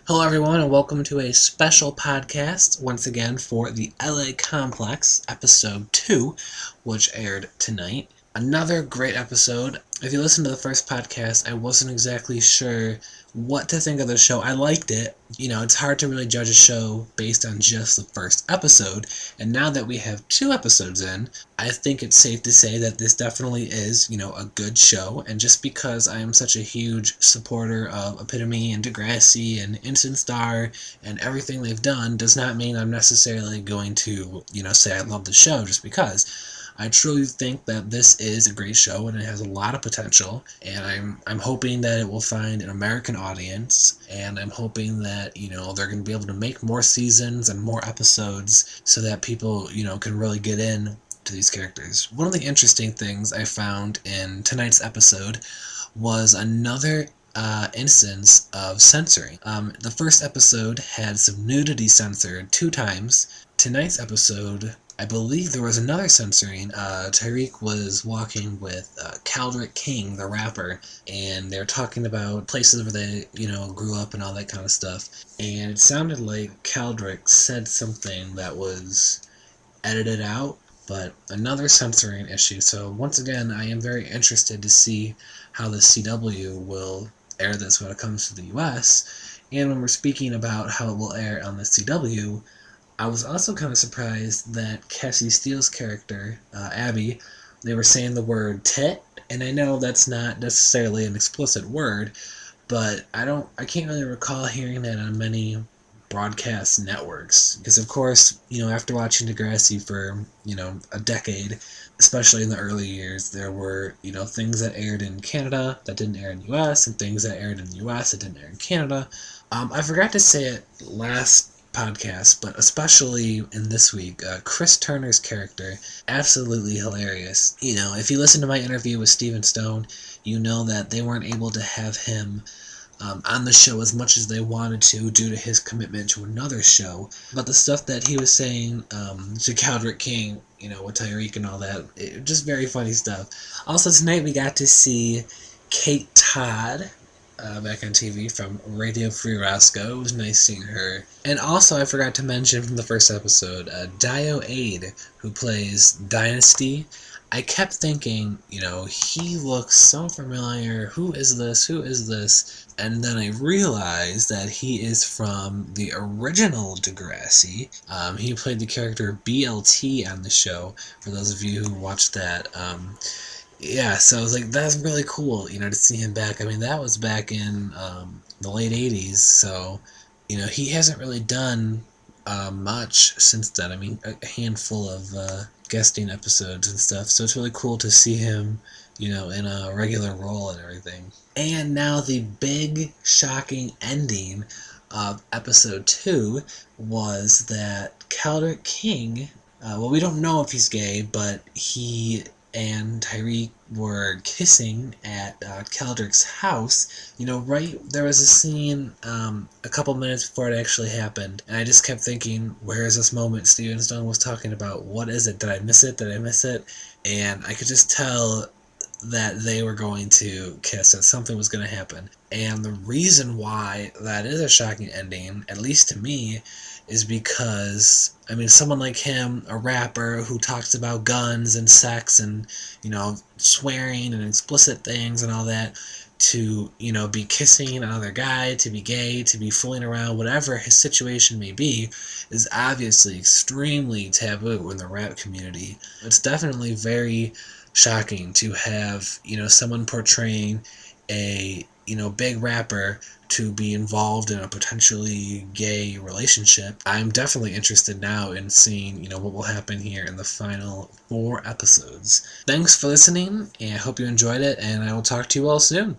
Hello, everyone, and welcome to a special podcast once again for the LA Complex, episode 2, which aired tonight. Another great episode. If you listened to the first podcast, I wasn't exactly sure what to think of the show. I liked it. It's hard to really judge a show based on just the first episode, and now that we have 2 episodes in, I think it's safe to say that this definitely is, a good show, and just because I am such a huge supporter of Epitome and Degrassi and Instant Star and everything they've done does not mean I'm necessarily going to, say I love the show just because. I truly think that this is a great show and it has a lot of potential, and I'm hoping that it will find an American audience, and I'm hoping that they're going to be able to make more seasons and more episodes so that people can really get in to these characters. One of the interesting things I found in tonight's episode was another instance of censoring. The first episode had some nudity censored 2 times. Tonight's episode, I believe there was another censoring. Tyreek was walking with Caldrick King, the rapper, and they're talking about places where they, grew up and all that kind of stuff. And it sounded like Caldrick said something that was edited out, but another censoring issue. So once again, I am very interested to see how the CW will air this when it comes to the US. And when we're speaking about how it will air on the CW, I was also kind of surprised that Cassie Steele's character, Abby, they were saying the word tit, and I know that's not necessarily an explicit word, but I can't really recall hearing that on many broadcast networks, because of course, after watching Degrassi for, a decade, especially in the early years, there were, things that aired in Canada that didn't air in the US, and things that aired in the US that didn't air in Canada. I forgot to say it last podcast, but especially in this week, Chris Turner's character, absolutely hilarious. If you listen to my interview with Steven Stone, you know that they weren't able to have him on the show as much as they wanted to due to his commitment to another show. But the stuff that he was saying to Caldrick King, with Tyreek and all that, just very funny stuff. Also tonight we got to see Kate Todd back on TV from Radio Free Roscoe. It was nice seeing her. And also I forgot to mention from the first episode, Dio Aide, who plays Dynasty. I kept thinking, he looks so familiar. Who is this? Who is this? And then I realized that he is from the original Degrassi. He played the character BLT on the show, for those of you who watched that. Yeah, so I was like, that's really cool, to see him back. I mean, that was back in the late 80s, so, he hasn't really done much since then. I mean, a handful of guesting episodes and stuff, so it's really cool to see him, in a regular role and everything. And now the big, shocking ending of episode 2 was that Caldrick King, well, we don't know if he's gay, but he and Tyreek were kissing at Caldrick's house. Right, there was a scene a couple minutes before it actually happened, and I just kept thinking, where is this moment Steven Stone was talking about? What is it? Did I miss it? Did I miss it? And I could just tell that they were going to kiss, that something was going to happen. And the reason why that is a shocking ending, at least to me, is because, I mean, someone like him, a rapper who talks about guns and sex and, swearing and explicit things and all that, to, be kissing another guy, to be gay, to be fooling around, whatever his situation may be, is obviously extremely taboo in the rap community. It's definitely very shocking to have, someone portraying a, big rapper to be involved in a potentially gay relationship. I'm definitely interested now in seeing, what will happen here in the final 4 episodes. Thanks for listening, and I hope you enjoyed it, and I will talk to you all soon.